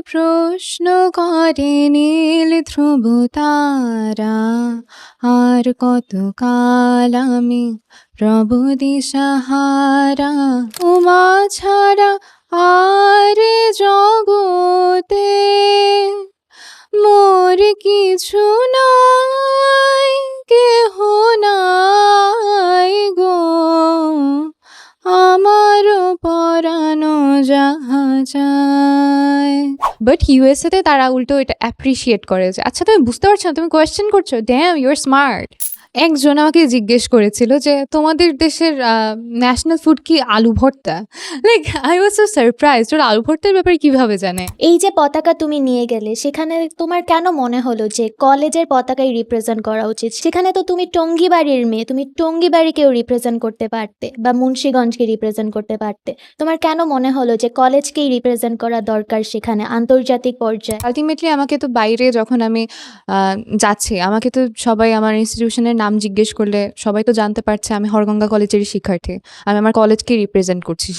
প্রশ্ন করে নীল ধ্রুব তারা, আর কতকাল আমি রব দিশাহারা। উমা ছাড়া আর এ জগতে মোর কিছু নাই, কেহ নাই গো, আমার পরানো যাহা চায়। বাট ইউএসএ তে তারা উল্টো এটা অ্যাপ্রিসিয়েট করে যে আচ্ছা তুমি বুঝতে পারছো না, তুমি কোয়েশ্চেন করছো, ড্যাম ইউ আর স্মার্ট। একজন আমাকে জিজ্ঞেস করেছিল যে তোমাদের দেশের ন্যাশনাল ফুড কি আলু ভর্তা। Like I was so surprised, ওরা আলু ভর্তার ব্যাপারে কিভাবে জানে। এই যে পতাকা তুমি নিয়ে গেলে, সেখানে তোমার কেন মনে হলো যে কলেজের পতাকাই রিপ্রেজেন্ট করা উচিত? সেখানে তো তুমি টঙ্গীবাড়ির মেয়ে, তুমি টঙ্গীবাড়িকেও রিপ্রেজেন্ট করতে পারতে বা মুন্সিগঞ্জকে রিপ্রেজেন্ট করতে পারতে। তোমার কেন মনে হলো যে কলেজকেই রিপ্রেজেন্ট করা দরকার সেখানে আন্তর্জাতিক পর্যায়ে? আলটিমেটলি আমাকে তো বাইরে যখন আমি যাচ্ছি, আমাকে তো সবাই আমার ইনস্টিটিউশনের নাম জিজ্ঞেস করলে সবাই তো জানতে পারছে আমি হরগঙ্গা কলেজেরই শিক্ষার্থী, আমি আমার কলেজকে রিপ্রেজেন্ট করছি।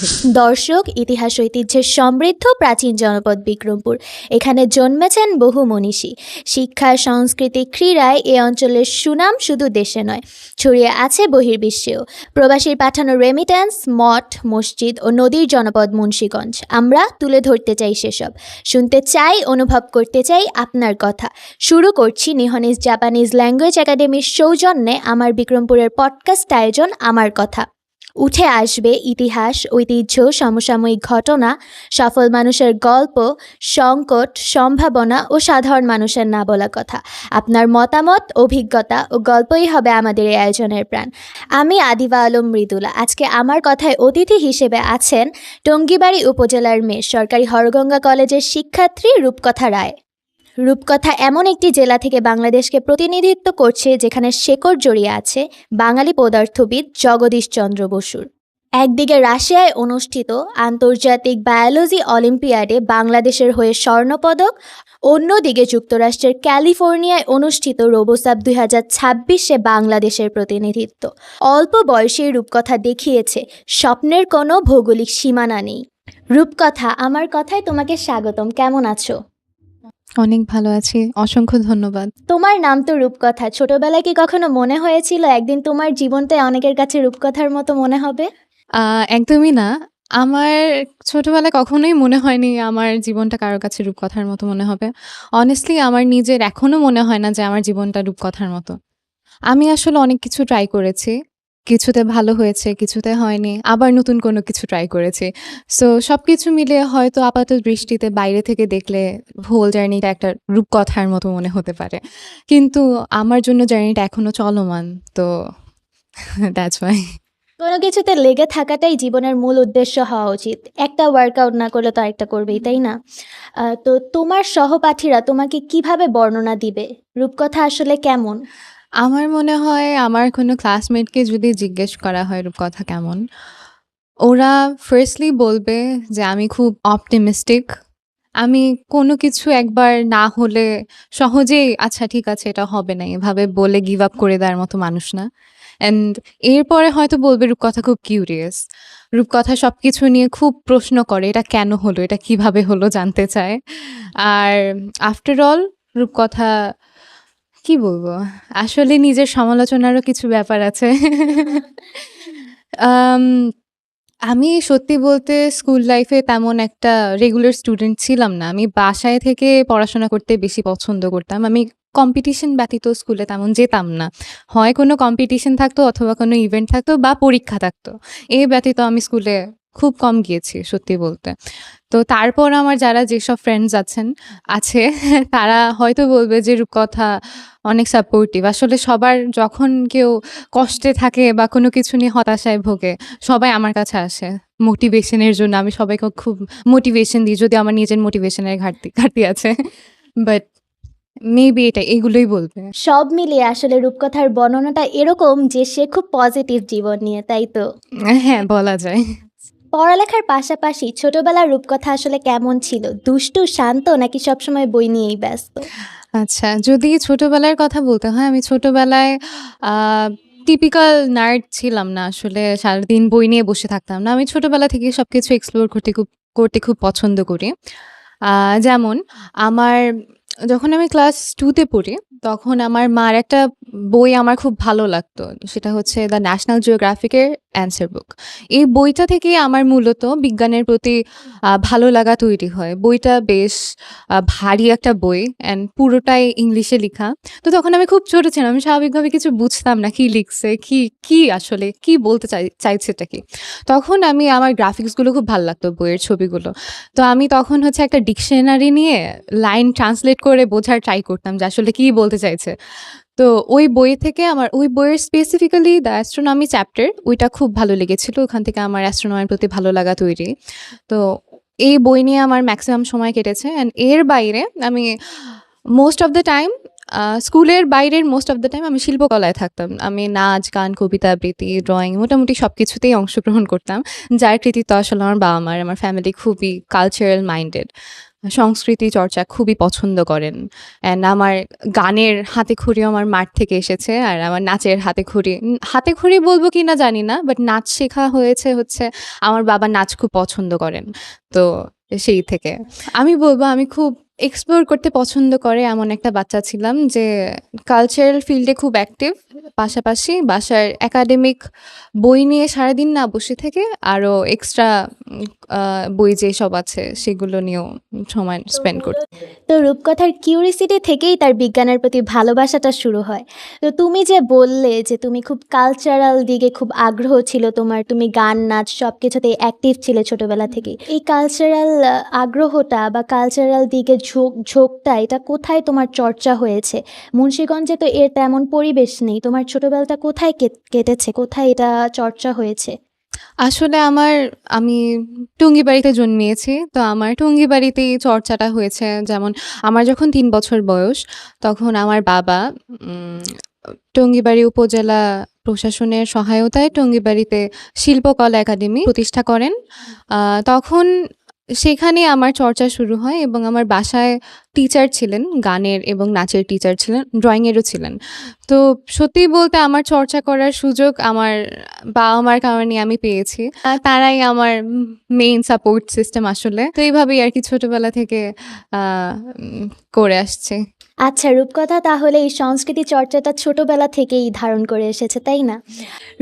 দর্শক, ইতিহাস ঐতিহ্যের সমৃদ্ধ প্রাচীন জনপদ বিক্রমপুর। এখানে জন্মেছেন বহু মনীষী। শিক্ষা, সংস্কৃতি, ক্রীড়ায় এ অঞ্চলের সুনাম শুধু দেশে নয়, ছড়িয়ে আছে বহির্বিশ্বেও। প্রবাসীর পাঠানো রেমিট্যান্স, মঠ, মসজিদ ও নদীর জনপদ মুন্সিগঞ্জ। আমরা তুলে ধরতে চাই সেসব, শুনতে চাই, অনুভব করতে চাই আপনার কথা। শুরু করছি নিহনিজ জাপানিজ ল্যাঙ্গুয়েজ একাডেমির সৌজন্যে আমার বিক্রমপুরের পডকাস্ট আয়োজন আমার কথা। উঠে আসবে ইতিহাস, ঐতিহ্য, সমসাময়িক ঘটনা, সফল মানুষের গল্প, সংকট, সম্ভাবনা ও সাধারণ মানুষের না বলা কথা। আপনার মতামত, অভিজ্ঞতা ও গল্পই হবে আমাদের এই আয়োজনের প্রাণ। আমি আদিবা আলম মৃদুলা। আজকে আমার কথায় অতিথি হিসেবে আছেন টঙ্গীবাড়ি উপজেলার মেয়ে, সরকারি হরগঙ্গা কলেজের শিক্ষার্থী রূপকথা রায়। রূপকথা এমন একটি জেলা থেকে বাংলাদেশকে প্রতিনিধিত্ব করছে যেখানে শেকড় জড়িয়ে আছে বাঙালি পদার্থবিদ জগদীশ চন্দ্র বসুর। একদিকে রাশিয়ায় অনুষ্ঠিত আন্তর্জাতিক বায়োলজি অলিম্পিয়াডে বাংলাদেশের হয়ে স্বর্ণপদক, অন্যদিকে যুক্তরাষ্ট্রের ক্যালিফোর্নিয়ায় অনুষ্ঠিত রোবোসাপ 2026-এ বাংলাদেশের প্রতিনিধিত্ব। অল্প বয়সেই রূপকথা দেখিয়েছে স্বপ্নের কোনো ভৌগোলিক সীমানা নেই। রূপকথা, আমার কথায় তোমাকে স্বাগতম। কেমন আছো? অনেক ভালো আছি, অসংখ্য ধন্যবাদ। তোমার নাম তো রূপকথা। ছোটবেলায় কি কখনো মনে হয়েছিল একদিন তোমার জীবনটাই অনেকের কাছে রূপকথার মতো মনে হবে? একদমই না। আমার ছোটবেলায় কখনোই মনে হয়নি আমার জীবনটা কারো কাছে রূপকথার মতো মনে হবে। অনেস্টলি আমার নিজের এখনো মনে হয় না যে আমার জীবনটা রূপকথার মতো। আমি আসলে অনেক কিছু ট্রাই করেছি। কিছুতে ভালো হয়েছে, কিছুতে হয়নি। আবার নতুন কোনো কিছু ট্রাই করেছি। সো সবকিছু মিলিয়ে হয়তো আপাত দৃষ্টিতে বাইরে থেকে দেখলে হোল জার্নিটা একটা রূপকথার মতো মনে হতে পারে। কিন্তু আমার জন্য জার্নিটা এখনো চলমান। তো দ্যাটস ওয়াই। কোনো কিছুতে লেগে থাকাটাই জীবনের মূল উদ্দেশ্য হওয়া উচিত। একটা ওয়ার্কআউট না করলে তো আরেকটা করবেই, তাই না? তো তোমার সহপাঠীরা তোমাকে কিভাবে বর্ণনা দিবে? রূপকথা আসলে কেমন? আমার মনে হয় আমার কোনো ক্লাসমেটকে যদি জিজ্ঞেস করা হয় রূপকথা কেমন, ওরা ফার্স্টলি বলবে যে আমি খুব অপটিমিস্টিক। আমি কোনো কিছু একবার না হলে সহজেই আচ্ছা ঠিক আছে এটা হবে না এভাবে বলে গিভ আপ করে দেওয়ার মতো মানুষ না। অ্যান্ড এরপরে হয়তো বলবে রূপকথা খুব কিউরিয়াস। রূপকথা সবকিছু নিয়ে খুব প্রশ্ন করে, এটা কেন হলো, এটা কিভাবে হলো জানতে চায়। আর আফটার অল রূপকথা কি বলবো? আসলে নিজের সমালোচনারও কিছু ব্যাপার আছে। আম আমি সত্যি বলতে স্কুল লাইফে তেমন একটা রেগুলার স্টুডেন্ট ছিলাম না। আমি বাসায় থেকে পড়াশোনা করতে বেশি পছন্দ করতাম। আমি কম্পিটিশন ব্যতীত স্কুলে তেমন যেতাম না। হয় কোনো কম্পিটিশন থাকতো অথবা কোনো ইভেন্ট থাকতো বা পরীক্ষা থাকতো। এ ব্যতীত আমি স্কুলে খুব কম গিয়েছি সত্যি বলতে। তো তারপর আমার যারা যেসব ফ্রেন্ডস আছে তারা হয়তো বলবে যে রূপকথা অনেক সাপোর্টিভ। আসলে সবার যখন কেউ কষ্টে থাকে বা কোনো কিছু নিয়ে হতাশায় ভোগে, সবাই আমার কাছে আসে মোটিভেশনের জন্য। আমি সবাইকে খুব মোটিভেশন দিই, যদিও আমার নিজের মোটিভেশনের ঘাটতি আছে। বাট মেবি এগুলোই বলবে। সব মিলিয়ে আসলে রূপকথার বর্ণনাটা এরকম যে সে খুব পজিটিভ জীবন নিয়ে, তাই তো? হ্যাঁ, বলা যায়। পড়ালেখার পাশাপাশি ছোটবেলার রূপকথা আসলে কেমন ছিল? দুষ্টু, শান্ত নাকি সবসময় বই নিয়েই ব্যস্ত? আচ্ছা, যদি ছোটবেলার কথা বলতে হয়, আমি ছোটবেলায় আ টিপিক্যাল নার্ড ছিলাম না আসলে। সারাদিন বই নিয়ে বসে থাকতাম না। আমি ছোটবেলা থেকেই সবকিছু এক্সপ্লোর করতে খুব পছন্দ করি। যেমন আমার যখন আমি ক্লাস 2 তে পড়ি, তখন আমার মার একটা বই আমার খুব ভালো লাগতো। সেটা হচ্ছে দ্য ন্যাশনাল জিওগ্রাফিকের অ্যান্সার বুক। এই বইটা থেকেই আমার মূলত বিজ্ঞানের প্রতি ভালো লাগা তৈরি হয়। বইটা বেশ ভারী একটা বই অ্যান্ড পুরোটাই ইংলিশে লিখা। তো তখন আমি খুব ছোট ছিলাম। আমি স্বাভাবিকভাবে কিছু বুঝতাম না কি লিখছে, কি আসলে কি বলতে চাইছে এটা কি? তখন আমার গ্রাফিক্সগুলো খুব ভাল লাগতো বইয়ের ছবিগুলো। তো আমি তখন হচ্ছে একটা ডিকশনারি নিয়ে লাইন ট্রান্সলেট করে বোঝার ট্রাই করতাম যে আসলে কি বলতে চাইছে। তো ওই বই থেকে আমার ওই বইয়ের স্পেসিফিক্যালি দ্য অ্যাস্ট্রোনমি চ্যাপ্টার ওইটা খুব ভালো লেগেছিল। ওখান থেকে আমার অ্যাস্ট্রোনমির প্রতি ভালো লাগা তৈরি। তো এই বই নিয়ে আমার ম্যাক্সিমাম সময় কেটেছে অ্যান্ড এর বাইরে আমি মোস্ট অফ দ্য টাইম স্কুলের বাইরের মোস্ট অফ দ্য টাইম আমি শিল্পকলায় থাকতাম। আমি নাচ, গান, কবিতা আবৃত্তি, ড্রয়িং মোটামুটি সবকিছুতেই অংশগ্রহণ করতাম। যার কৃতিত্ব আসলে আমার বাবা-মার। আমার ফ্যামিলি খুবই কালচারাল মাইন্ডেড। সংস্কৃতি চর্চা খুবই পছন্দ করেন। অ্যান্ড আমার গানের হাতেখড়িও আমার মাঠ থেকে এসেছে। আর আমার নাচের হাতেখড়ি বলব কিনা জানি না। বাট নাচ শেখা হয়েছে হচ্ছে আমার বাবা নাচ খুব পছন্দ করেন। তো সেই থেকে। আমি বলব আমি খুব এক্সপ্লোর করতে পছন্দ করে এমন একটা বাচ্চা ছিলাম যে কালচারাল ফিল্ডে খুব অ্যাক্টিভ। পাশাপাশি বাসার একাডেমিক বই নিয়ে সারাদিন না বসে থেকে আরও এক্সট্রা বই যেসব আছে সেগুলো নিয়েও সময় স্পেন্ড করতাম। তো রূপকথার কিউরিসিটি থেকেই তার বিজ্ঞানের প্রতি ভালোবাসাটা শুরু হয়। তো তুমি যে বললে যে তুমি খুব কালচারাল দিকে খুব আগ্রহ ছিল তোমার, তুমি গান, নাচ সব কিছুতেই অ্যাক্টিভ ছিলে ছোটবেলা থেকেই। এই কালচারাল আগ্রহটা বা কালচারাল দিকে ঝোঁকটা এটা কোথায় তোমার চর্চা হয়েছে? মুন্সিগঞ্জে তো এর তেমন পরিবেশ নেই। তোমার ছোটবেলাটা কোথায় কেটেছে? কোথায় এটা চর্চা হয়েছে? আসলে আমি টুঙ্গিবাড়িতে জন্মিয়েছি। তো আমার টুঙ্গিবাড়িতেই চর্চাটা হয়েছে। যেমন আমার যখন ৩ বছর বয়স, তখন আমার বাবা উম টঙ্গিবাড়ি উপজেলা প্রশাসনের সহায়তায় টঙ্গিবাড়িতে শিল্পকলা একাডেমি প্রতিষ্ঠা করেন। তখন সেখানে আমার চর্চা শুরু হয় এবং আমার বাসায় টিচার ছিলেন, গানের এবং নাচের টিচার ছিলেন, ড্রয়িংয়েরও ছিলেন। তো সত্যি বলতে আমার চর্চা করার সুযোগ আমার বাবা-মার কারণে আমি পেয়েছি। তারাই আমার মেইন সাপোর্ট সিস্টেম আসলে। তো এইভাবেই আরকি ছোটবেলা থেকে আ উম করে আসছি। আচ্ছা, রূপকথা তাহলে এই সংস্কৃতি চর্চাটা ছোটবেলা থেকেই ধারণ করে এসেছে, তাই না?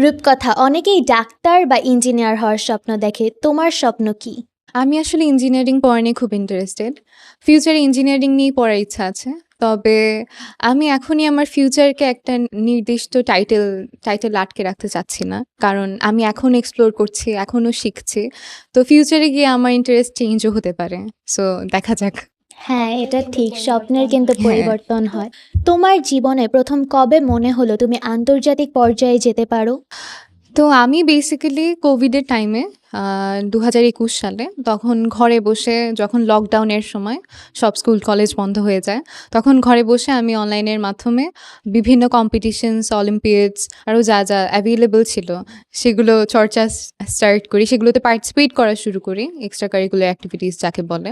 রূপকথা, অনেকেই ডাক্তার বা ইঞ্জিনিয়ার হওয়ার স্বপ্ন দেখে। তোমার স্বপ্ন কি? আমি আসলে ইঞ্জিনিয়ারিং পড়া নিয়ে খুব ইন্টারেস্টেড। ফিউচারে ইঞ্জিনিয়ারিং নিয়েই পড়ার ইচ্ছা আছে। তবে আমি এখনই আমার ফিউচারকে একটা নির্দিষ্ট টাইটেল আটকে রাখতে চাচ্ছি না। কারণ আমি এখনো এক্সপ্লোর করছি, এখনো শিখছি। তো ফিউচারে গিয়ে আমার ইন্টারেস্ট চেঞ্জও হতে পারে। সো দেখা যাক। হ্যাঁ, এটা ঠিক। স্বপ্নের কিন্তু হ্যাঁ। পরিবর্তন হয়। তোমার জীবনে প্রথম কবে মনে হলো তুমি আন্তর্জাতিক পর্যায়ে যেতে পারো? তো আমি বেসিক্যালি কোভিডের টাইমে ২০২১ সালে তখন ঘরে বসে যখন লকডাউনের সময় সব স্কুল কলেজ বন্ধ হয়ে যায়, তখন ঘরে বসে আমি অনলাইনের মাধ্যমে বিভিন্ন কম্পিটিশনস, অলিম্পিয়াডস আরও যা অ্যাভেলেবল ছিল সেগুলো চর্চা স্টার্ট করি। সেগুলোতে পার্টিসিপেট করা শুরু করি, এক্সট্রা কারিকুলার অ্যাক্টিভিটিস যাকে বলে।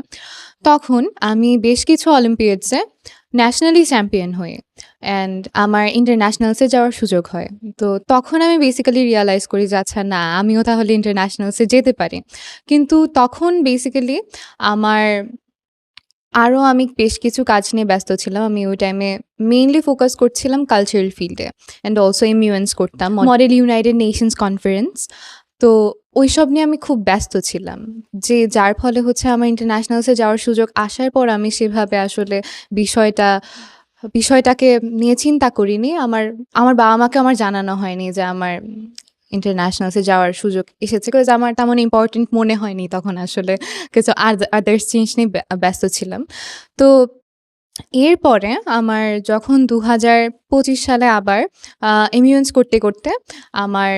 তখন আমি বেশ কিছু অলিম্পিয়াডসে ন্যাশনালি চ্যাম্পিয়ন হই অ্যান্ড আমার ইন্টারন্যাশনালসে যাওয়ার সুযোগ হয়। তো তখন আমি বেসিক্যালি রিয়ালাইজ করি যে আচ্ছা না, আমিও তাহলে ইন্টারন্যাশনালসে যেতে পারি। কিন্তু তখন বেসিক্যালি আমার আমি বেশ কিছু কাজ নিয়ে ব্যস্ত ছিলাম। আমি ওই টাইমে মেইনলি ফোকাস করছিলাম কালচারাল ফিল্ডে অ্যান্ড অলসো MUNs করতাম। Model United Nations conference. তো ওইসব নিয়ে আমি খুব ব্যস্ত ছিলাম। যার ফলে হচ্ছে আমার ইন্টারন্যাশনালসে যাওয়ার সুযোগ আসার পর আমি সেভাবে আসলে বিষয়টাকে নিয়ে চিন্তা করিনি। আমার বাবা-মাকে আমার জানানো হয়নি যে আমার ইন্টারন্যাশনালসে যাওয়ার সুযোগ এসেছে। কজ আমার তেমন ইম্পর্টেন্ট মনে হয়নি তখন আসলে। কিছু আদার্স জিনিস নিয়ে ব্যস্ত ছিলাম। তো এরপরে আমার যখন ২০২৫ সালে আবার MUNs করতে আমার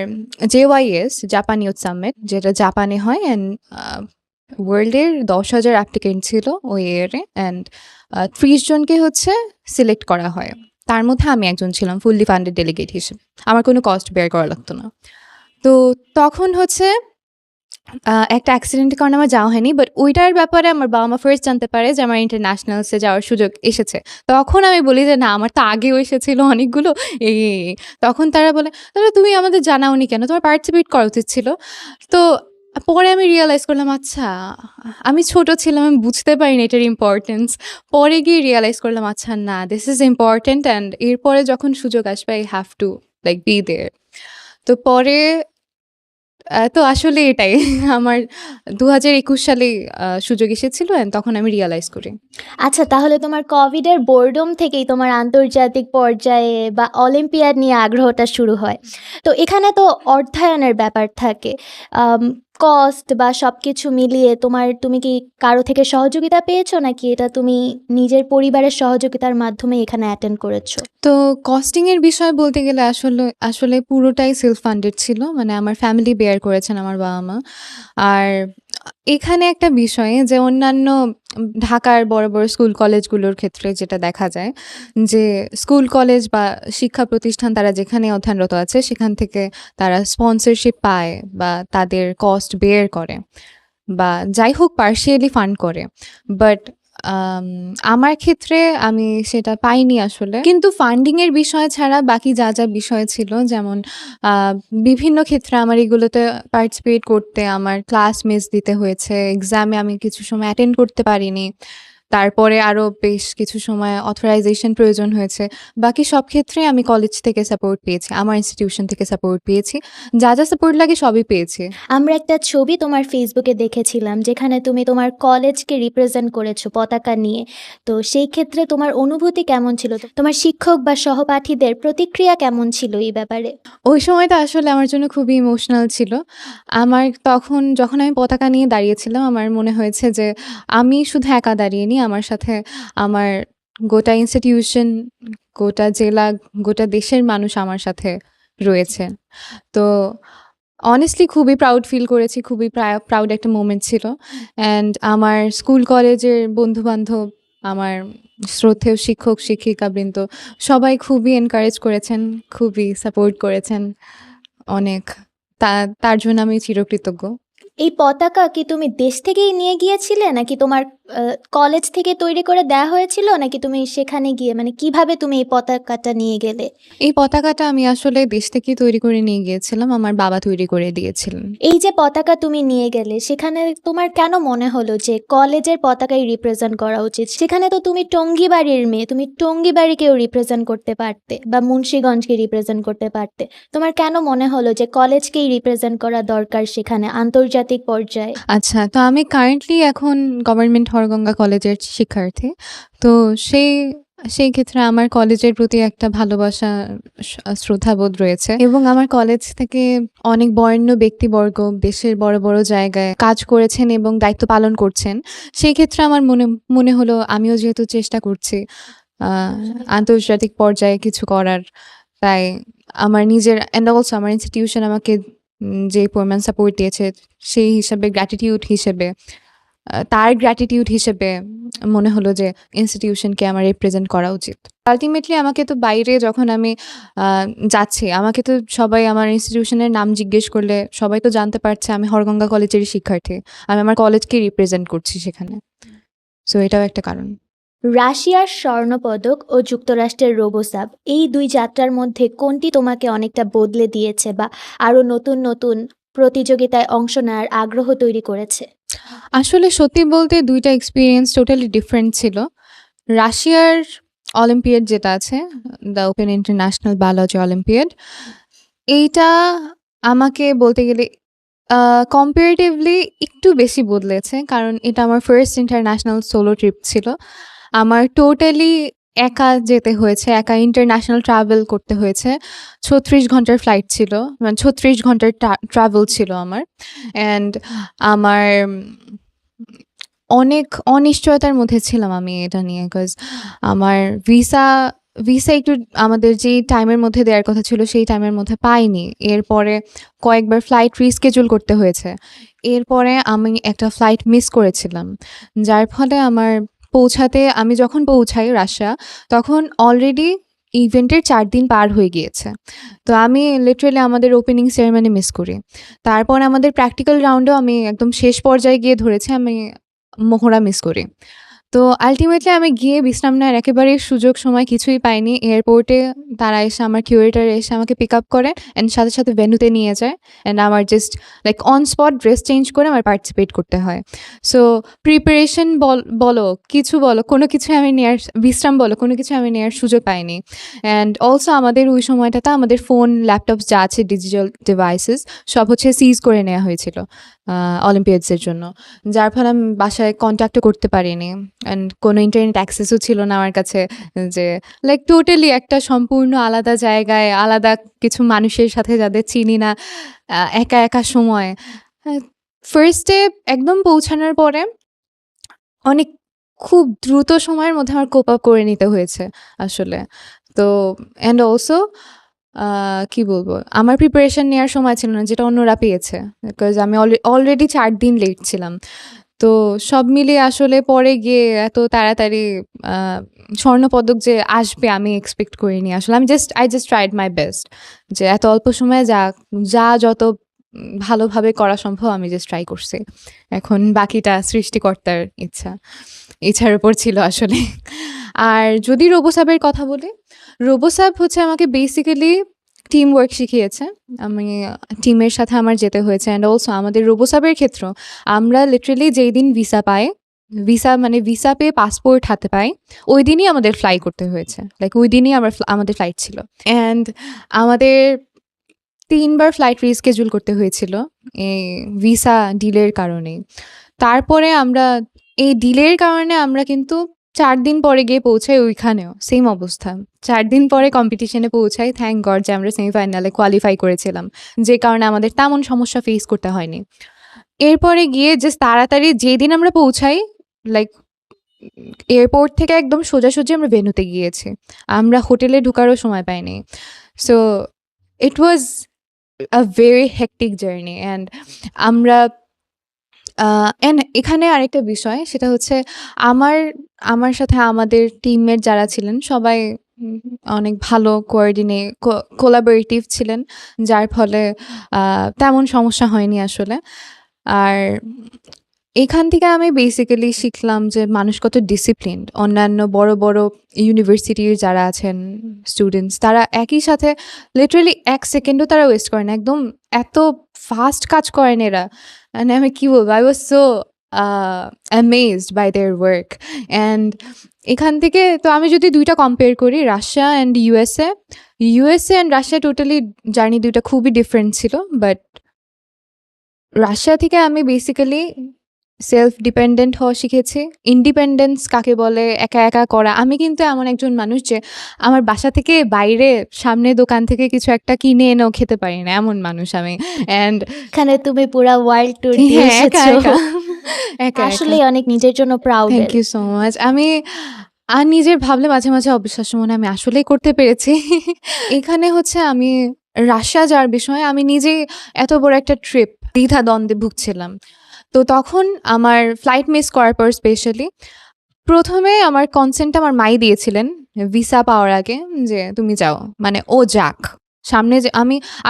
JYS জাপান ইউথ সামিট, যেটা জাপানে হয় অ্যান্ড ওয়ার্ল্ডের ১০,০০০ অ্যাপ্লিকেন্ট ছিল ওই ইয়ারে অ্যান্ড ৩০ জনকে হচ্ছে সিলেক্ট করা হয়। তার মধ্যে আমি একজন ছিলাম ফুললি ফান্ডেড ডেলিগেট হিসেবে। আমার কোনো কস্ট বেয়ার করা লাগতো না। তো তখন হচ্ছে একটা অ্যাক্সিডেন্টের কারণে আমার যাওয়া হয়নি। বাট ওইটার ব্যাপারে আমার বাবা-মা ফার্স্ট জানতে পারে যে আমার ইন্টারন্যাশনালসে যাওয়ার সুযোগ এসেছে। তখন আমি বলি যে, "না, আমার তো আগেও এসেছিল অনেকগুলো।" এই। তখন তারা বলে, "তাহলে তুমি আমাদের জানাওনি কেন? তোমার পার্টিসিপেট করা উচিত ছিল।" তো পরে আমি রিয়ালাইজ করলাম আচ্ছা, আমি ছোট ছিলাম, আমি বুঝতে পারিনি এটার ইম্পর্টেন্স। পরে গিয়ে রিয়ালাইজ করলাম আচ্ছা না, দিস ইজ ইম্পর্টেন্ট অ্যান্ড এরপরে যখন সুযোগ আসবে I have to like be there. তো পরে তো আসলে এটাই আমার ২০২১ সালেই সুযোগ এসেছিল অ্যান্ড তখন আমি রিয়ালাইজ করি। আচ্ছা, তাহলে তোমার কোভিডের বোরডম থেকেই তোমার আন্তর্জাতিক পর্যায়ে বা অলিম্পিয়াড নিয়ে আগ্রহটা শুরু হয়। তো এখানে তো অর্থায়নের ব্যাপার থাকে। কস্ট বা সবকিছু মিলিয়ে তুমি কি কারো থেকে সহযোগিতা পেয়েছো? নাকি এটা তুমি নিজের পরিবারের সহযোগিতার মাধ্যমে এখানে অ্যাটেন্ড করেছো? তো কস্টিং এর বিষয় বলতে গেলে আসলে পুরোটাই সেলফ ফান্ডেড ছিল। মানে আমার ফ্যামিলি বেয়ার করেছেন, আমার বাবা-মা। আর এখানে একটা বিষয় যে অন্যান্য ঢাকার বড়, বড় স্কুল কলেজগুলোর ক্ষেত্রে যেটা দেখা যায় যে স্কুল কলেজ বা শিক্ষা প্রতিষ্ঠান তারা যেখানে অধ্যয়নরত আছে সেখান থেকে তারা স্পন্সরশিপ পায় বা তাদের কস্ট বেয়ার করে বা যাই হোক পার্শিয়ালি ফান্ড করে। বাট আমার ক্ষেত্রে আমি সেটা পাইনি আসলে। কিন্তু ফান্ডিং এর বিষয় ছাড়া বাকি যা, যা বিষয় ছিল যেমন আ বিভিন্ন ক্ষেত্রে আমার এগুলোতে পার্টিসিপেট করতে আমার ক্লাস মিস দিতে হয়েছে। এক্সামে আমি কিছু সময় অ্যাটেন্ড করতে পারিনি। তারপরে আরো বেশ কিছু সময় অথরাইজেশন প্রয়োজন হয়েছে। বাকি সব ক্ষেত্রেই আমি কলেজ থেকে সাপোর্ট পেয়েছি। আমার ইনস্টিটিউশন থেকে সাপোর্ট পেয়েছি। যা, যা সাপোর্ট লাগে সবই পেয়েছি। আমরা একটা ছবি তোমার ফেসবুকে দেখেছিলাম যেখানে তুমি তোমার কলেজকে রিপ্রেজেন্ট করেছো পতাকা নিয়ে। তো সেই ক্ষেত্রে তোমার অনুভূতি কেমন ছিল? তোমার শিক্ষক বা সহপাঠীদের প্রতিক্রিয়া কেমন ছিল এই ব্যাপারে? ওই সময়টা আসলে আমার জন্য খুবই ইমোশনাল ছিল। আমার তখন যখন আমি পতাকা নিয়ে দাঁড়িয়েছিলাম, আমার মনে হয়েছে যে আমি শুধু একা দাঁড়িয়েনি, আমার সাথে আমার গোটা ইনস্টিটিউশন, গোটা জেলা, গোটা দেশের মানুষ আমার সাথে রয়েছে। তো অনেস্টলি খুবই প্রাউড ফিল করেছি, খুবই প্রাউড একটা মোমেন্ট ছিল। অ্যান্ড আমার স্কুল কলেজের বন্ধু-বান্ধব, আমার শ্রদ্ধেয় শিক্ষক-শিক্ষিকাবৃন্দ সবাই খুবই এনকারেজ করেছেন, খুবই সাপোর্ট করেছেন অনেক। তা তার জন্য আমি চিরকৃতজ্ঞ। এই পতাকা কি তুমি দেশ থেকেই নিয়ে গিয়েছিলে? নাকি তোমার কলেজ থেকে তৈরি করে দেয়া হয়েছিল? নাকি তুমি সেখানে গিয়ে মানে কিভাবে তুমি এই পতাকাটা নিয়ে গেলে? এই পতাকাটা আমি আসলে দেশ থেকেই তৈরি করে নিয়ে গিয়েছিলাম। আমার বাবা তৈরি করে দিয়েছিলেন। এই যে পতাকা তুমি নিয়ে গেলে, সেখানে তোমার কেন মনে হলো যে কলেজের পতাকাই রিপ্রেজেন্ট করা উচিত? সেখানে তো তুমি টঙ্গীবাড়ির মেয়ে, তুমি টঙ্গীবাড়িকেও রিপ্রেজেন্ট করতে পারতে বা মুন্সিগঞ্জকে রিপ্রেজেন্ট করতে পারতে। তোমার কেন মনে হলো যে কলেজকেই রিপ্রেজেন্ট করা দরকার সেখানে আন্তর্জাতিক পর্যায়ে? আচ্ছা, তো আমি কারেন্টলি এখন গভর্নমেন্ট হরগঙ্গা কলেজের শিক্ষার্থী। তো সেই সেই ক্ষেত্রে আমার কলেজের প্রতি একটা ভালোবাসা, শ্রদ্ধাবোধ রয়েছে এবং আমার কলেজ থেকে অনেক বরেণ্য ব্যক্তিবর্গ দেশের বড়, বড় জায়গায় কাজ করেছেন এবং দায়িত্ব পালন করছেন। সেই ক্ষেত্রে আমার মনে হলো আমিও যেহেতু চেষ্টা করছি আ আন্তর্জাতিক পর্যায়ে কিছু করার, তাই আমার নিজের অ্যান্ড অলসো আমার ইনস্টিটিউশন আমাকে যে পরিমাণ সাপোর্ট দিয়েছে সেই হিসাবে তার গ্র্যাটিটিউড হিসেবে মনে হলো যে ইনস্টিটিউশনকে আমার রিপ্রেজেন্ট করা উচিত। আল্টিমেটলি আমাকে তো বাইরে যখন আমি আ যাচ্ছি, আমাকে তো সবাই আমার ইনস্টিটিউশনের নাম জিজ্ঞেস করলে সবাই তো জানতে পারছে আমি হরগঙ্গা কলেজেরই শিক্ষার্থী। আমি আমার কলেজকে রিপ্রেজেন্ট করছি সেখানে। সো এটাও একটা কারণ। রাশিয়ার স্বর্ণপদক ও যুক্তরাষ্ট্রের রোবোসাব, এই ২ যাত্রার মধ্যে কোনটি তোমাকে অনেকটা বদলে দিয়েছে বা আরো নতুন, নতুন প্রতিযোগিতায় অংশ নেওয়ার আগ্রহ তৈরি করেছে? আসলে সত্যি বলতে ২ টা এক্সপেরিয়েন্স টোটালি ডিফারেন্ট ছিল। রাশিয়ার অলিম্পিয়াড যেটা আছে, the open international biology olympiad, এইটা আমাকে বলতে গেলে কম্পারেটিভলি একটু বেশি বদলেছে। কারণ এটা আমার ফার্স্ট ইন্টারন্যাশনাল সোলো ট্রিপ ছিল। আমার টোটালি একা যেতে হয়েছে, একা ইন্টারন্যাশনাল ট্রাভেল করতে হয়েছে। ৩৬ ঘন্টার ফ্লাইট ছিল। মানে ৩৬ ঘন্টার ট্রাভেল ছিল আমার। অ্যান্ড আমার অনেক অনিশ্চয়তার মধ্যে ছিলাম আমি এটা নিয়ে। কজ আমার ভিসা ভিসা একটু আমাদের যেই টাইমের মধ্যে দেওয়ার কথা ছিল সেই টাইমের মধ্যে পাইনি। এরপরে কয়েকবার ফ্লাইট রিস্কেডিউল করতে হয়েছে। এরপরে আমি একটা ফ্লাইট মিস করেছিলাম। যার ফলে আমি যখন পৌঁছাই রাশিয়া, তখন অলরেডি ইভেন্টের ৪ দিন পার হয়ে গিয়েছে। তো আমি লিটারালি আমাদের ওপেনিং সেরেমনি মিস করি। তারপর আমাদের প্র্যাকটিক্যাল রাউন্ডেও আমি একদম শেষ পর্যায়ে গিয়ে ধরেছি আমি মহড়া মিস করি। তো আল্টিমেটলি আমি গিয়ে বিশ্রাম নেওয়ার একেবারেই সুযোগ সময় কিছুই পাইনি। এয়ারপোর্টে তারা এসে আমার কিউরেটর এসে আমাকে পিক আপ করে অ্যান্ড সাথে, সাথে ভেন্যুতে নিয়ে যায়। অ্যান্ড আমার just like on spot dress change করে আমার পার্টিসিপেট করতে হয়। সো প্রিপারেশন বলো, কিছু বলো, কোনো কিছুই আমি নেয়ার বিশ্রাম বলো, কোনো কিছু আমি নেয়ার সুযোগ পাইনি। অ্যান্ড অলসো আমাদের ওই সময়টাতে আমাদের ফোন, ল্যাপটপস যা আছে ডিজিটাল ডিভাইসেস সব হচ্ছে সিজ করে নেওয়া হয়েছিল অলিম্পিয়াডসের জন্য। যার ফলে আমি বাসায় কন্ট্যাক্টও করতে পারিনি। অ্যান্ড কোনো ইন্টারনেট অ্যাক্সেসও ছিল না আমার কাছে, যে লাইক টোটালি একটা সম্পূর্ণ আলাদা জায়গায়, আলাদা কিছু মানুষের সাথে যাদের চিনি না, একা, একা সময়। ফার্স্টে একদম পৌঁছানোর পরে অনেক খুব দ্রুত সময়ের মধ্যে আমার কোপ আপ করে নিতে হয়েছে আসলে। তো অ্যান্ড অলসো কি বলবো? আমার প্রিপারেশন নেওয়ার সময় ছিল না যেটা অন্যরা পেয়েছে। বিকজ আমি অলরেডি ৪ দিন লেট ছিলাম। তো সব মিলিয়ে আসলে পরে গিয়ে এত তাড়াতাড়ি আ স্বর্ণপদক যে আসবে আমি এক্সপেক্ট করিনি আসলে। I just tried my best. যে এত অল্প সময়ে যত ভালোভাবে করা সম্ভব আমি জাস্ট ট্রাই করছি। এখন বাকিটা সৃষ্টিকর্তার ইচ্ছা। ইচ্ছার উপর ছিল আসলে। আর যদি রোবো সাবের কথা বলি, রোবো সাব হচ্ছে আমাকে বেসিক্যালি টিম ওয়ার্ক শিখিয়েছে। আমি টিমের সাথে আমার যেতে হয়েছে অ্যান্ড অলসো আমাদের রোবো সাবের ক্ষেত্রেও আমরা লিটারালি যেই দিন ভিসা পাই, ভিসা পেয়ে পাসপোর্ট হাতে পাই, ওই দিনই আমাদের ফ্লাই করতে হয়েছে। লাইক ওই দিনই আমাদের ফ্লাইট ছিল। অ্যান্ড আমাদের ৩ বার ফ্লাইট রিস্কেডিউল করতে হয়েছিল এই ভিসা ডিলের কারণেই। তারপরে আমরা এই ডিলের কারণে আমরা কিন্তু ৪ দিন পরে গিয়ে পৌঁছাই ওইখানেও সেম অবস্থা। ৪ দিন পরে কম্পিটিশনে পৌঁছাই। থ্যাংক গড যে আমরা সেমিফাইনালে কোয়ালিফাই করেছিলাম। যে কারণে আমাদের তেমন সমস্যা ফেস করতে হয়নি। এরপরে গিয়ে জাস্ট তাড়াতাড়ি যেদিন আমরা পৌঁছাই, লাইক এয়ারপোর্ট থেকে একদম সোজাসুজি আমরা ভেন্যুতে গিয়েছি। আমরা হোটেলে ঢোকারও সময় পাইনি। So it was a very hectic journey and আমরা অ্যান্ড এখানে আরেকটা বিষয় সেটা হচ্ছে আমার আমার সাথে আমাদের টিমমেট যারা ছিলেন সবাই অনেক ভালো কোলাবোরেটিভ ছিলেন, যার ফলে তেমন সমস্যা হয়নি আসলে। আর এখান থেকে আমি বেসিক্যালি শিখলাম যে মানুষ কত ডিসিপ্লিনড। অন্যান্য বড় বড় ইউনিভার্সিটির যারা আছেন স্টুডেন্টস, তারা একই সাথে লিটারালি ১ সেকেন্ডও তারা ওয়েস্ট করে না। একদম এত ফাস্ট কাজ করেন এরা। মানে আমি কি বলবো, I was so amazed by their work. And এখান থেকে তো আমি যদি ২ টা কম্পেয়ার করি, Russia and USA and Russia totally journey ২ টা খুবই ডিফারেন্ট ছিল। বাট রাশিয়া থেকে আমি বেসিক্যালি সেলফ ডিপেন্ডেন্ট হওয়া শিখেছি। ইন্ডিপেন্ডেন্স কাকে বলে, একা, একা করা। আমি কিন্তু এমন একজন মানুষ যে আমার বাসা থেকে বাইরে সামনের দোকান থেকে কিছু একটা কিনে এনেও খেতে পারি না, এমন মানুষ আমি। অ্যান্ড এখানে তুমি পুরা ওয়ার্ল্ড ট্যুর দিয়ে হ্যাঁ, একা, এসেছো। একা, একা, আসলেই অনেক নিজের জন্য proud. Thank you so much. আমি নিজের ভাবলে মাঝে, মাঝে অবিশ্বাস্য মনে হয় আমি আসলেই করতে পেরেছি। এখানে হচ্ছে আমি রাশিয়া যাওয়ার বিষয়ে আমি নিজেই এত বড় একটা ট্রিপ দ্বিধাদ্বন্দ্বে ভুগছিলাম। তো তখন আমার ফ্লাইট মিস করার পর স্পেশালি ১ম এ আমার কনসেন্টটা আমার মাই দিয়েছিলেন ভিসা পাওয়ার আগে, যে তুমি যাও। মানে ও যাক। সামনে যে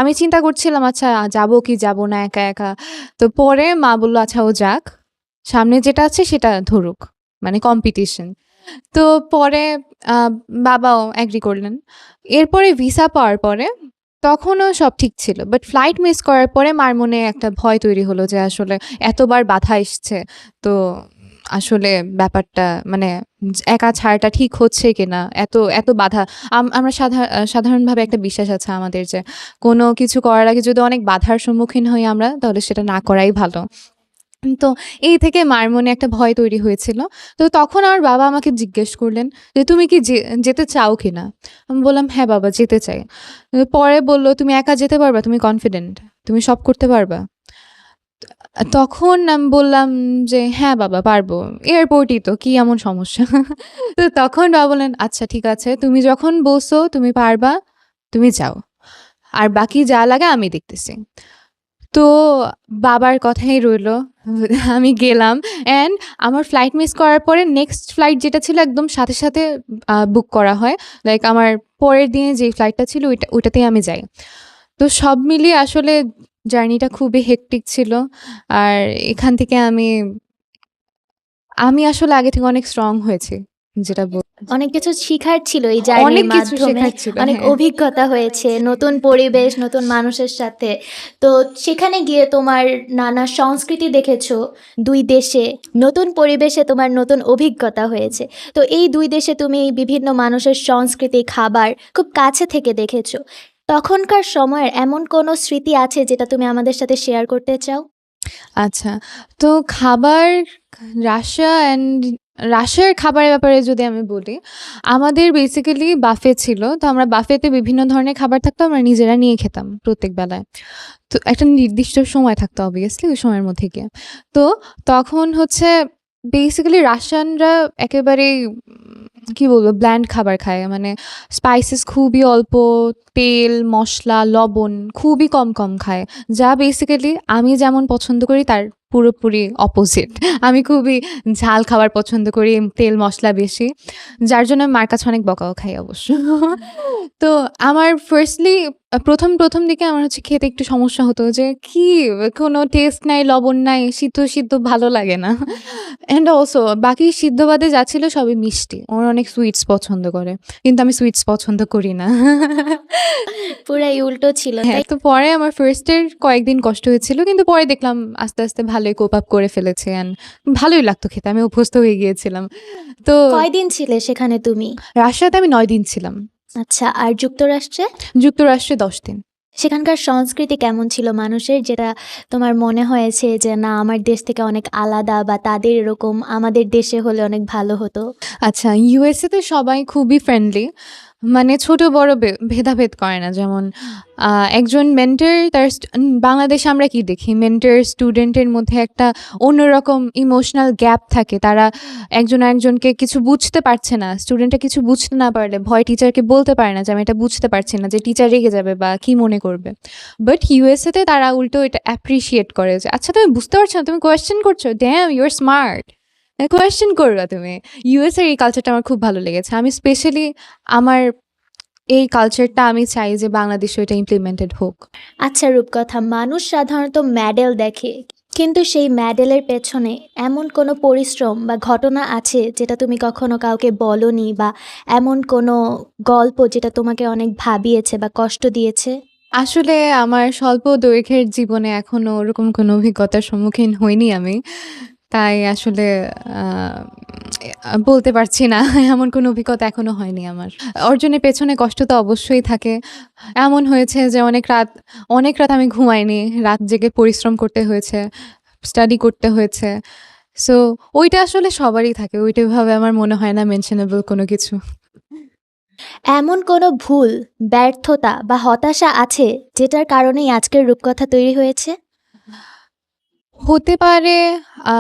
আমি চিন্তা করছিলাম আচ্ছা যাবো কি যাবো না একা, একা। তো পরে মা বলল আচ্ছা ও যাক। সামনে যেটা আছে সেটা ধরুক। মানে কম্পিটিশন। তো পরে আ বাবাও এগ্রি করলেন। এরপরে ভিসা পাওয়ার পরে তখনও সব ঠিক ছিল। বাট ফ্লাইট মিস করার পরে মার মনে একটা ভয় তৈরি হলো যে আসলে এতবার বাধা এসছে। তো আসলে ব্যাপারটা মানে একা ছাড়াটা ঠিক হচ্ছে কিনা? এত বাধা। আমরা সাধারণভাবে একটা বিশ্বাস আছে আমাদের যে কোনো কিছু করার আগে যদি অনেক বাধার সম্মুখীন হই আমরা, তাহলে সেটা না করাই ভালো। তো এই থেকে মার মনে একটা ভয় তৈরি হয়েছিল। তো তখন আমার বাবা আমাকে জিজ্ঞেস করলেন যে, "তুমি কি যেতে চাও কিনা?" আমি বললাম, "হ্যাঁ বাবা, যেতে চাই।" পরে বলল, "তুমি একা যেতে পারবা? তুমি কনফিডেন্ট? তুমি সব করতে পারবা?" তখন আমি বললাম যে, "হ্যাঁ বাবা, পারবো। এয়ারপোর্টই তো, কি এমন সমস্যা?" তো তখন বাবা বললেন, "আচ্ছা ঠিক আছে। তুমি যখন বলছো তুমি পারবা, তুমি যাও। আর বাকি যা লাগে আমি দেখতেছি।" তো বাবার কথাই রইলো। আমি গেলাম অ্যান্ড আমার ফ্লাইট মিস করার পরে নেক্সট ফ্লাইট যেটা ছিল একদম সাথে, সাথে বুক করা হয়। লাইক আমার পরের দিনে যেই ফ্লাইটটা ছিল ওইটাতেই আমি যাই। তো সব মিলিয়ে আসলে জার্নিটা খুবই হেক্টিক ছিল। আর এখান থেকে আমি আমি আসলে আগে থেকে অনেক স্ট্রং হয়েছি, যেটা অনেক কিছু শিখার ছিল এই জার্নির অনেক কিছু মাধ্যমে। শেখার ছিল, অনেক হ্যাঁ। অভিজ্ঞতা হয়েছে, নতুন পরিবেশ, নতুন মানুষের সাথে। তো সেখানে গিয়ে তোমার নানা সংস্কৃতি দেখেছো ২ দেশে, নতুন পরিবেশে তোমার নতুন অভিজ্ঞতা হয়েছে। তো এই ২ দেশে তুমি বিভিন্ন মানুষের সংস্কৃতি, খাবার খুব কাছে থেকে দেখেছো। তখনকার সময়ের এমন কোনো স্মৃতি আছে যেটা তুমি আমাদের সাথে শেয়ার করতে চাও? আচ্ছা, তো খাবার, রাশিয়ার খাবারের ব্যাপারে যদি আমি বলি, আমাদের বেসিক্যালি বাফে ছিল। তো আমরা বাফেতে বিভিন্ন ধরনের খাবার থাকতো, আমরা নিজেরা নিয়ে খেতাম প্রত্যেক বেলায়। তো একটা নির্দিষ্ট সময় থাকতো অবভিয়াসলি, ওই সময়ের মধ্যে গিয়ে। তো তখন হচ্ছে বেসিক্যালি রাশিয়ানরা একেবারেই কি বলবো ব্ল্যান্ড খাবার খায়। মানে স্পাইসেস খুবই অল্প, তেল, মসলা, লবণ খুবই কম খায়। যা বেসিক্যালি আমি যেমন পছন্দ করি তার পুরোপুরি অপোজিট। আমি খুবই ঝাল খাবার পছন্দ করি, তেল মসলা বেশি। যার জন্য আমি মার কাছে অনেক বকাও খাই অবশ্য। তো আমার ফার্স্টলি প্রথম দিকে আমার হচ্ছে খেতে একটু সমস্যা হতো যে কি কোনো টেস্ট নাই, লবণ নাই, সিদ্ধ ভালো লাগে না। অ্যান্ড অলসো বাকি সিদ্ধ বাদে যা ছিল সবই মিষ্টি। ওরা অনেক সুইটস পছন্দ করে। কিন্তু আমি সুইটস পছন্দ করি না। পুরাই উল্টো ছিল, হ্যাঁ, তাই? তো পরে আমার ফার্স্ট এর কয়েকদিন কষ্ট হয়েছিল। কিন্তু পরে দেখলাম আস্তে ভালোই কোপ আপ করে ফেলেছে অ্যান্ড ভালোই লাগতো খেতে। আমি অভ্যস্ত হয়ে গিয়েছিলাম। তো কয়দিন ছিলে সেখানে তুমি? রাশিয়াতে আমি ৯ দিন ছিলাম। আচ্ছা, আর যুক্তরাষ্ট্রে? যুক্তরাষ্ট্রে ১০ দিন। সেখানকার সংস্কৃতি কেমন ছিল মানুষের, যেটা তোমার মনে হয়েছে যে না আমার দেশ থেকে অনেক আলাদা, বা তাদের এরকম আমাদের দেশে হলে অনেক ভালো হতো? আচ্ছা, ইউএসএ তে সবাই খুবই ফ্রেন্ডলি। মানে ছোট বড় ভেদাভেদ করে না। যেমন একজন মেন্টর তার বাংলাদেশে আমরা কি দেখি? মেন্টর স্টুডেন্টের মধ্যে একটা অন্যরকম ইমোশনাল গ্যাপ থাকে। তারা একজন আরেকজনকে কিছু বুঝতে পারছে না। স্টুডেন্টটা কিছু বুঝতে না পারলে ভয় টিচারকে বলতে পারে না যে আমি এটা বুঝতে পারছি না, যে টিচার রেগে যাবে বা কি মনে করবে। বাট ইউএসএ তে তারা উল্টো এটা অ্যাপ্রিশিয়েট করে যে আচ্ছা তুমি বুঝতে পারছো না, তুমি কোয়েশ্চেন করছো, damn you are smart, question করবা তুমি। ইউএসএর এই কালচারটা আমার খুব ভালো লেগেছে। আমি স্পেশালি আমার এই কালচারটা আমি চাই যে বাংলাদেশে এটা ইমপ্লিমেন্টেড হোক। আচ্ছা রূপকথা, মানুষ সাধারণত মেডেল দেখে, কিন্তু সেই মেডেলের পেছনে এমন কোনো পরিশ্রম বা ঘটনা আছে যেটা তুমি কখনো কাউকে বলনি, বা এমন কোনো গল্প যেটা তোমাকে অনেক ভাবিয়েছে বা কষ্ট দিয়েছে? আসলে আমার স্বল্প দৈর্ঘ্যের জীবনে এখনো ওরকম কোনো অভিজ্ঞতার সম্মুখীন হইনি আমি। তাই আসলে আ বলতে পারছি না। এমন কোনো অভিজ্ঞতা এখনো হয়নি আমার। অর্জনের পেছনে কষ্ট তো অবশ্যই থাকে। এমন হয়েছে যে অনেক রাত আমি ঘুমাইনি। রাত জেগে পরিশ্রম করতে হয়েছে, স্টাডি করতে হয়েছে। সো ওইটা আসলে সবারই থাকে। ওইটা এভাবে আমার মনে হয় না মেনশনেবল কোনো কিছু। এমন কোনো ভুল, ব্যর্থতা বা হতাশা আছে যেটার কারণেই আজকের রূপকথা তৈরি হয়েছে? হতে পারে। আ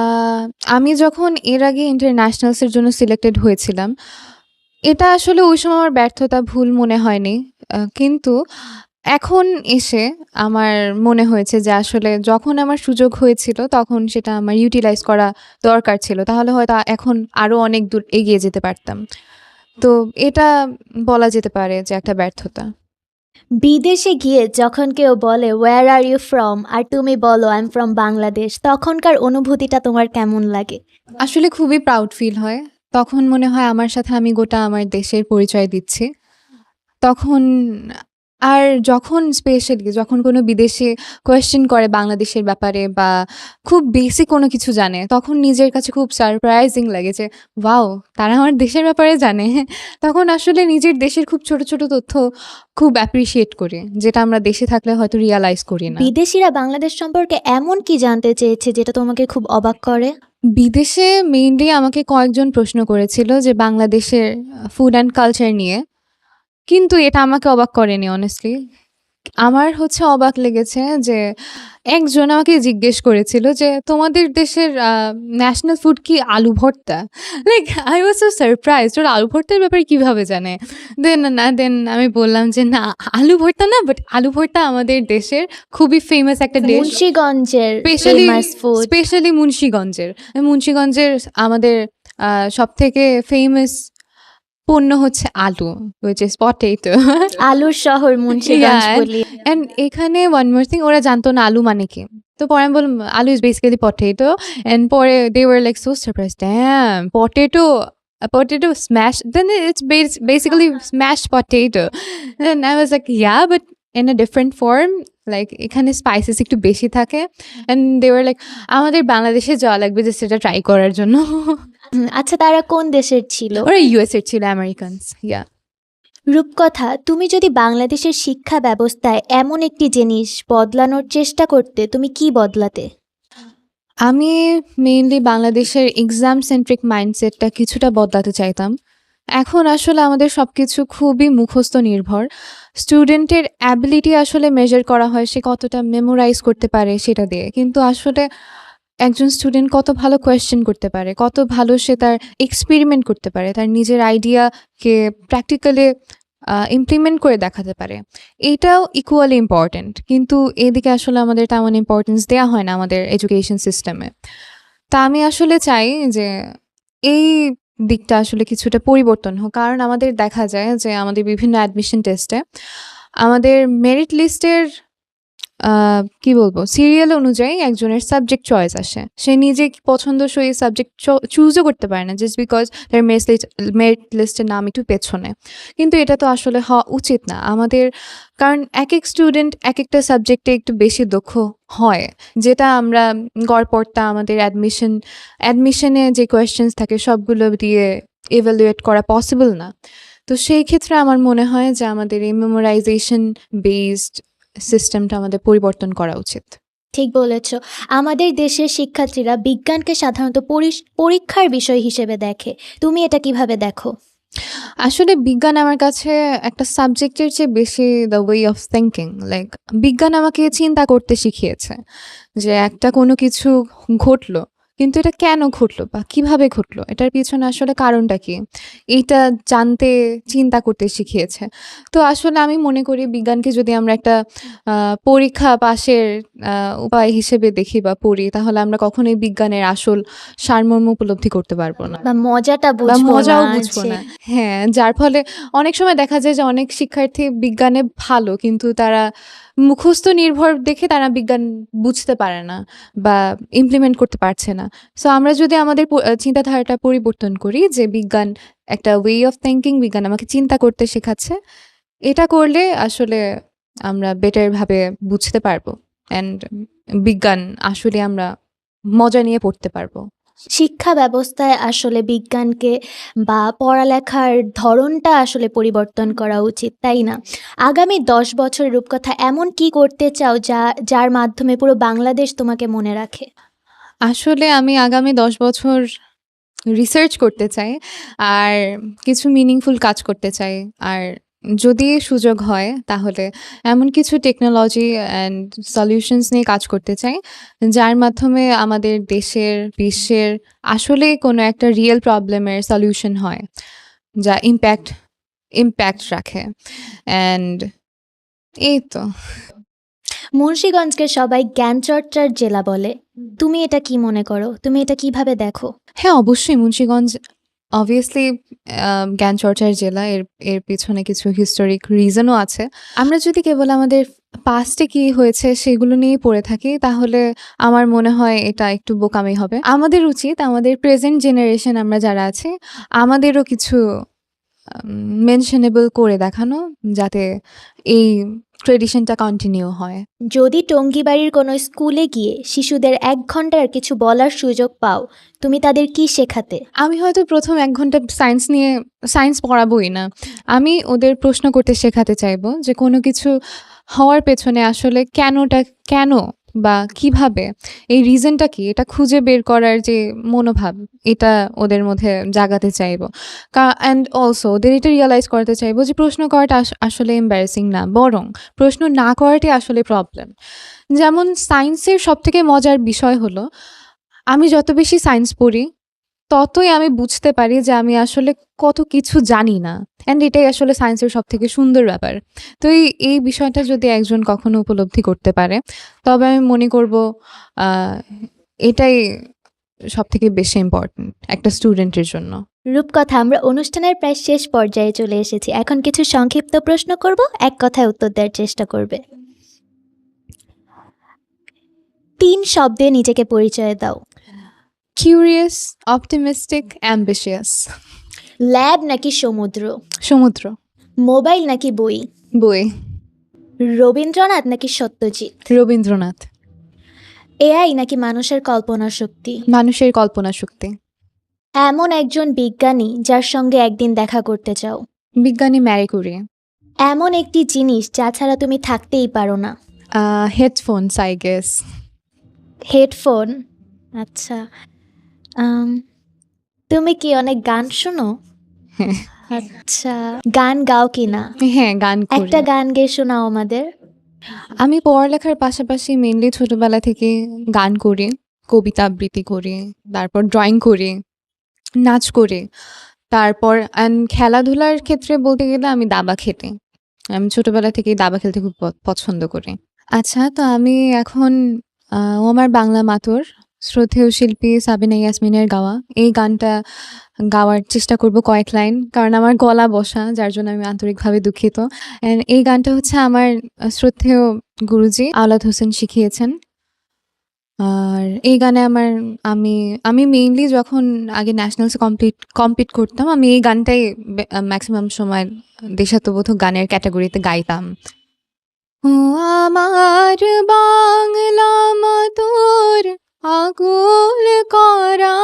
আমি যখন এর আগে ইন্টারন্যাশনালস এর জন্য সিলেক্টেড হয়েছিলাম, এটা আসলে ওই সময় আমার ব্যর্থতা, ভুল মনে হয়নি। কিন্তু এখন এসে আমার মনে হয়েছে যে আসলে যখন আমার সুযোগ হয়েছিল তখন সেটা আমার ইউটিলাইজ করা দরকার ছিল। তাহলে হয়তো এখন আরো অনেক দূর এগিয়ে যেতে পারতাম। তো এটা বলা যেতে পারে যে একটা ব্যর্থতা। বিদেশে গিয়ে যখন কেউ বলে "হোয়ার আর ইউ ফ্রম?" আর তুমি বলো "আই এম ফ্রম বাংলাদেশ", তখনকার অনুভূতিটা তোমার কেমন লাগে? আসলে খুবই প্রাউড ফিল হয়। তখন মনে হয় আমার সাথে আমি গোটা আমার দেশের পরিচয় দিচ্ছি। তখন আর যখন কোনো বিদেশী কোয়েশ্চেন করে বাংলাদেশের ব্যাপারে বা খুব বেসিক কোনো কিছু জানে, তখন নিজের কাছে খুব সারপ্রাইজিং লাগে যে, ওয়াও! তারা আমার দেশের ব্যাপারে জানে। তখন আসলে নিজের দেশের খুব ছোট তথ্য খুব অ্যাপ্রিশিয়েট করি, যেটা আমরা দেশে থাকলে হয়তো রিয়ালাইজ করি না। বিদেশিরা বাংলাদেশ সম্পর্কে এমন কি জানতে চেয়েছে যেটা তোমাকে খুব অবাক করে? বিদেশে মেইনলি আমাকে কয়েকজন প্রশ্ন করেছিল যে বাংলাদেশের ফুড অ্যান্ড কালচার নিয়ে। কিন্তু এটা আমাকে অবাক করেনি honestly। আমার হচ্ছে অবাক লেগেছে যে একজন আমাকে জিজ্ঞেস করেছিল যে, "তোমাদের দেশের ন্যাশনাল ফুড কি আলু ভর্তা?" Like I was so surprised, ওরা আলু ভর্তার ব্যাপারে কিভাবে জানে? দেন আমি বললাম যে, "না, আলু ভর্তা না, বাট আলু ভর্তা আমাদের দেশের খুবই ফেমাস একটা ডিশ। মুন্সিগঞ্জের স্পেশালি ফেমাস ফুড। স্পেশালি মুন্সিগঞ্জের। মুন্সিগঞ্জের আমাদের সবথেকে ফেমাস পণ্য হচ্ছে আলু, which is potato. আলুর শহর মুন্সিগঞ্জ Yeah, বলি। and এখানে one more thing, ওরা জানতো না আলু মানে কি। তো পরে আমি বললাম আলু is basically potato, and পরে they were like so surprised, damn, potato, a potato smash, then it's basically smashed potato. Then I was like, yeah, but in a different form, like এখানে স্পাইসেস একটু বেশি থাকে, and they were like, আমাদের বাংলাদেশে যাওয়া লাগবে যে সেটা ট্রাই করার জন্য। আচ্ছা, তারা কোন দেশের ছিল? ওরা ইউএস এর ছিল, আমেরিকানস। ইয়া, রূপকথা, তুমি যদি বাংলাদেশের শিক্ষা ব্যবস্থায় এমন একটি জিনিস বদলানোর চেষ্টা করতে, তুমি কি বদলাতে? আমি মেইনলি বাংলাদেশের এক্সাম সেন্ট্রিক মাইন্ডসেটটা কিছুটা বদলাতে চাইতাম। এখন আসলে আমাদের সবকিছু খুবই মুখস্থ নির্ভর। স্টুডেন্টের অ্যাবিলিটি আসলে মেজার করা হয় সে কতটা মেমোরাইজ করতে পারে সেটা দিয়ে, কিন্তু আসলে একজন স্টুডেন্ট কত ভালো কোয়েশ্চেন করতে পারে, কত ভালো সে তার এক্সপেরিমেন্ট করতে পারে, তার নিজের আইডিয়াকে প্র্যাকটিক্যালি ইমপ্লিমেন্ট করে দেখাতে পারে, এইটাও ইকুয়ালি ইম্পর্ট্যান্ট। কিন্তু এদিকে আসলে আমাদের তেমন ইম্পর্টেন্স দেওয়া হয় না আমাদের এডুকেশন সিস্টেমে। তা আমি আসলে চাই যে এই দিকটা আসলে কিছুটা পরিবর্তন হোক, কারণ আমাদের দেখা যায় যে আমাদের বিভিন্ন অ্যাডমিশন টেস্টে আমাদের মেরিট লিস্টের কি বলবো, সিরিয়াল অনুযায়ী একজনের সাবজেক্ট চয়েস আসে, সে নিজে পছন্দসই সাবজেক্ট চুজও করতে পারে না, জাস্ট বিকজ তার মেরিট লিস্টের নাম একটু পেছনে। কিন্তু এটা তো আসলে হওয়া উচিত না আমাদের, কারণ এক এক স্টুডেন্ট এক একটা সাবজেক্টে একটু বেশি দক্ষ হয়, যেটা আমরা গড়পড়তা আমাদের অ্যাডমিশনে যে কোয়েশ্চেন্স থাকে সবগুলো দিয়ে এভালুয়েট করা পসিবল না। তো সেই ক্ষেত্রে আমার মনে হয় যে আমাদের এই মেমোরাইজেশন বেসড সিস্টেমটা আমাদের পরিবর্তন করা উচিত। ঠিক বলেছ। আমাদের দেশের শিক্ষার্থীরা বিজ্ঞানকে সাধারণত পরীক্ষার বিষয় হিসেবে দেখে, তুমি এটা কিভাবে দেখো? আসলে বিজ্ঞান আমার কাছে একটা সাবজেক্টের চেয়ে বেশি the way of thinking. Like বিজ্ঞান আমাকে চিন্তা করতে শিখিয়েছে যে একটা কোনো কিছু ঘটলো, কিন্তু এটা কেন ঘটলো বা কিভাবে ঘটলো, এটার পিছনে আসলে কারণটা কি, এইটা জানতে চিন্তা করতে শিখিয়েছে। তো আসলে আমি মনে করি বিজ্ঞানকে যদি আমরা একটা পরীক্ষা পাশের উপায় হিসেবে দেখি বা পড়ি, তাহলে আমরা কখনোই বিজ্ঞানের আসল সারমর্ম উপলব্ধি করতে পারবো না বা মজাটা বা বুঝবো মজাও না বুঝবো যে না। হ্যাঁ, যার ফলে অনেক সময় দেখা যায় যে অনেক শিক্ষার্থী বিজ্ঞানে ভালো, কিন্তু তারা মুখস্থ নির্ভর দেখে তারা বিজ্ঞান বুঝতে পারে না বা ইমপ্লিমেন্ট করতে পারছে না। সো আমরা যদি আমাদের চিন্তাধারাটা পরিবর্তন করি যে বিজ্ঞান একটা ওয়ে অফ থিঙ্কিং, বিজ্ঞান আমাকে চিন্তা করতে শেখাচ্ছে, এটা করলে আসলে আমরা বেটার ভাবে বুঝতে পারবো, অ্যান্ড বিজ্ঞান আসলে আমরা মজা নিয়ে পড়তে পারবো। শিক্ষা ব্যবস্থায় আসলে বিজ্ঞানকে বা পড়ালেখার ধরনটা আসলে পরিবর্তন করা উচিত, তাই না? আগামী 10 বছরের রূপকথা এমন কি করতে চাও যার মাধ্যমে পুরো বাংলাদেশ তোমাকে মনে রাখে? আসলে আমি আগামী 10 বছর রিসার্চ করতে চাই, আর কিছু মিনিংফুল কাজ করতে চাই। আর যদি সুযোগ হয় তাহলে এমন কিছু টেকনোলজি অ্যান্ড সলিউশনস নিয়ে কাজ করতে চাই, যার মাধ্যমে আমাদের দেশের, বিশ্বের আসলে কোনো একটা রিয়েল প্রবলেমের সলিউশন হয়, যা ইম্প্যাক্ট রাখে। অ্যান্ড এই তো। মুন্সিগঞ্জকে সবাই জ্ঞানচর্চার জেলা বলে, তুমি এটা কি মনে করো? তুমি এটা কিভাবে দেখো? হ্যাঁ, অবশ্যই মুন্সিগঞ্জ অবভিয়াসলি জ্ঞান চর্চার জেলা। এর পিছনে কিছু হিস্টোরিক রিজনও আছে। আমরা যদি কেবল আমাদের পাস্টে কি হয়েছে সেগুলো নিয়েই পড়ে থাকি, তাহলে আমার মনে হয় এটা একটু বোকামি হবে। আমাদের উচিত আমাদের প্রেজেন্ট জেনারেশন আমরা যারা আছি, আমাদেরও কিছু মেনশনেবল করে দেখানো, যাতে এই ট্রেডিশনটা কন্টিনিউ হয়। যদি টঙ্গীবাড়ির কোনো স্কুলে গিয়ে শিশুদের 1 ঘন্টার কিছু বলার সুযোগ পাও, তুমি তাদের কি শেখাতে? আমি হয়তো প্রথম 1 ঘন্টা সায়েন্স পড়াবোই না। আমি ওদের প্রশ্ন করতে শেখাতে চাইবো যে কোনো কিছু হওয়ার পেছনে আসলে কেন বা কিভাবে, এই রিজনটা কি, এটা খুঁজে বের করার যে মনোভাব, এটা ওদের মধ্যে জাগাতে চাইবো। অ্যান্ড অলসো ওদের এটা রিয়ালাইজ করাতে চাইবো যে প্রশ্ন করাটা আসলে এম্বারেসিং না, বরং প্রশ্ন না করাটাই আসলে প্রবলেম। যেমন সায়েন্সের সবথেকে মজার বিষয় হলো, আমি যত বেশি সায়েন্স পড়ি ততই আমি বুঝতে পারি যে আমি আসলে কত কিছু জানি না, অ্যান্ড এটাই আসলে সায়েন্সের সবথেকে সুন্দর ব্যাপার। তো এই বিষয়টা যদি একজন কখনো উপলব্ধি করতে পারে, তবে আমি মনে করব এটাই সবথেকে বেশি ইম্পর্ট্যান্ট একটা স্টুডেন্টের জন্য। রূপকথা, আমরা অনুষ্ঠানের প্রায় শেষ পর্যায়ে চলে এসেছি। এখন কিছু সংক্ষিপ্ত প্রশ্ন করব, এক কথায় উত্তর দেওয়ার চেষ্টা করবে। 3 শব্দে নিজেকে পরিচয় দাও। Curious, optimistic, ambitious. ল্যাব নাকি সমুদ্র? সমুদ্র। মোবাইল নাকি বই? বই। রবীন্দ্রনাথ নাকি সত্যজিৎ? রবীন্দ্রনাথ। এআই নাকি মানুষের কল্পনা শক্তি? মানুষের কল্পনা শক্তি। এমন একজন বিজ্ঞানী যার সঙ্গে একদিন দেখা করতে চাও। বিজ্ঞানী ম্যারি কুরি। এমন একটি জিনিস যা ছাড়া তুমি থাকতেই পারো না। Headphones I guess. হেডফোন। আচ্ছা। তুমি কি অনেক গান শোনো? আচ্ছা, গান গাও কি না? হ্যাঁ, গান করি। একটা গান গেয়ে শোনাও আমাদের। আমি পড়ালেখার পাশাপাশি মেনলি ছোটবেলা থেকে গান করি, কবিতা আবৃত্তি করি, তারপর ড্রয়িং করি, নাচ করি। তারপর খেলাধুলার ক্ষেত্রে বলতে গেলে আমি দাবা খেলি। আমি ছোটবেলা থেকেই দাবা খেলতে খুব পছন্দ করি। আচ্ছা, তো আমি এখন ও আমার বাংলা মাতর শ্রদ্ধেয় শিল্পী সাবিনা ইয়াসমিনের গাওয়া এই গানটা গাওয়ার চেষ্টা করব কয়েক লাইন, কারণ আমার গলা বসা, যার জন্য আমি আন্তরিকভাবে দুঃখিত। অ্যান্ড এই গানটা হচ্ছে আমার শ্রদ্ধেয় গুরুজি আওলাদ হোসেন শিখিয়েছেন। আর এই গানে আমি আমি মেইনলি যখন আগে ন্যাশনালসে কম্পিট করতাম, আমি এই গানটাই ম্যাক্সিমাম সময় দেশাত্মবোধক গানের ক্যাটাগরিতে গাইতাম। ও আমার বাংলা মাতর আকুল করা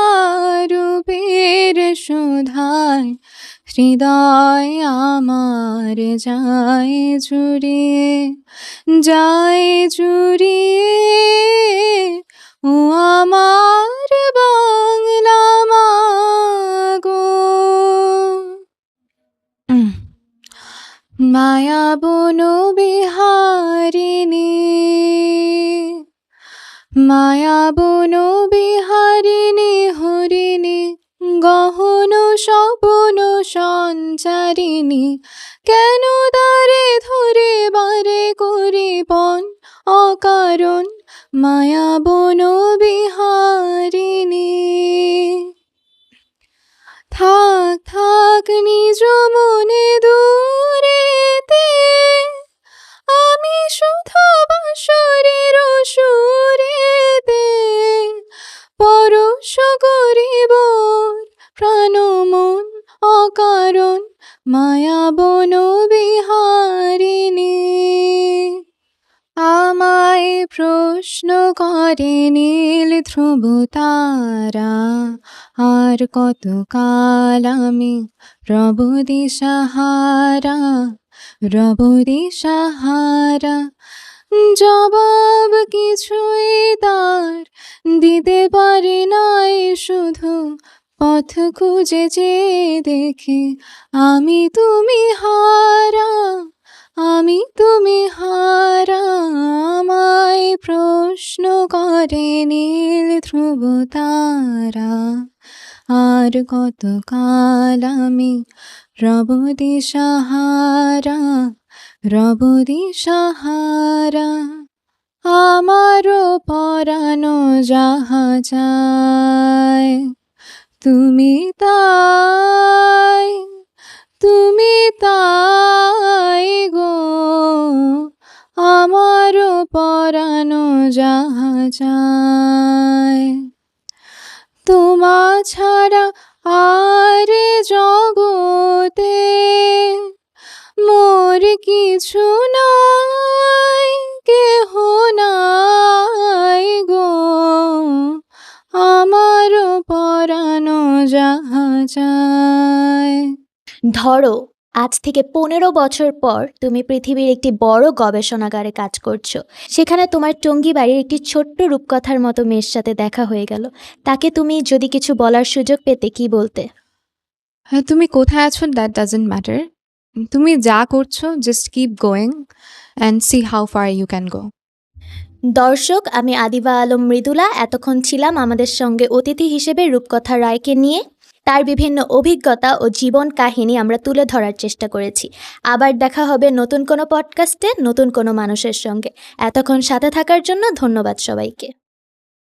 রূপের সুধায় হৃদয় আমার যায় জুড়িয়ে, যায় জুড়িয়ে। ও আমার বাংলা মাগো। মায়া বন বিহারিণী, মায়া বন বিহারিণী হরিণী, গহন স্বপন সঞ্চারিণী, কেন তারে ধরে বারে করিবন অকারণ, মায়া বন বিহারিণী। থাক থাক নিজ মনে দূরেতে, আমি শুধু বাঁশরের সুরেতে পরশ করিব প্রাণ মন অকারণ, মায়া বন বিহারিণী। আমায় প্রশ্ন করে নীল ধ্রুব তারা, আর কত কাল আমি রব দিশাহারা, রব দিশাহারা। জবাব কিছুই তার দিতে পারি নাই, শুধু পথ খুঁজে যে দেখি আমি তুমি হারা, আমি তুমি হারা। আমায় প্রশ্ন করে নীল ধ্রুব তারা, আর কত কাল আমি রব দিশাহারা, রব দিশাহারা। আমারও পরানো যাহা চায় তুমি তাই, তুমি তাই গো। আমারও পরানো যাহা চায়, তোমা ছাড়া আর জগতে মোর কিছু নাই, কেহ নাই গো। আমারও পরানো যাহা চায়। ধরো, আজ থেকে 15 বছর পর তুমি পৃথিবীর একটি বড় গবেষণাগারে কাজ করছো। সেখানে তোমার টঙ্গী বাড়ির একটি ছোট্ট রূপকথার মতো মেয়ের সাথে দেখা হয়ে গেল। তাকে তুমি যদি কিছু বলার সুযোগ পেতে, কি বলতে? হ্যাঁ, তুমি কোথায় আছো দ্যাট ডাজন্ট ম্যাটার। তুমি যা করছো just keep going and see how far you can go. দর্শক, আমি আদিবা আলম মৃদুলা। এতক্ষণ ছিলাম আমাদের সঙ্গে অতিথি হিসেবে রূপকথা রায়কে নিয়ে। তার বিভিন্ন অভিজ্ঞতা ও জীবন কাহিনী আমরা তুলে ধরার চেষ্টা করেছি। আবার দেখা হবে নতুন কোনো পডকাস্টে, নতুন কোনো মানুষের সঙ্গে। এতক্ষণ সাথে থাকার জন্য ধন্যবাদ সবাইকে।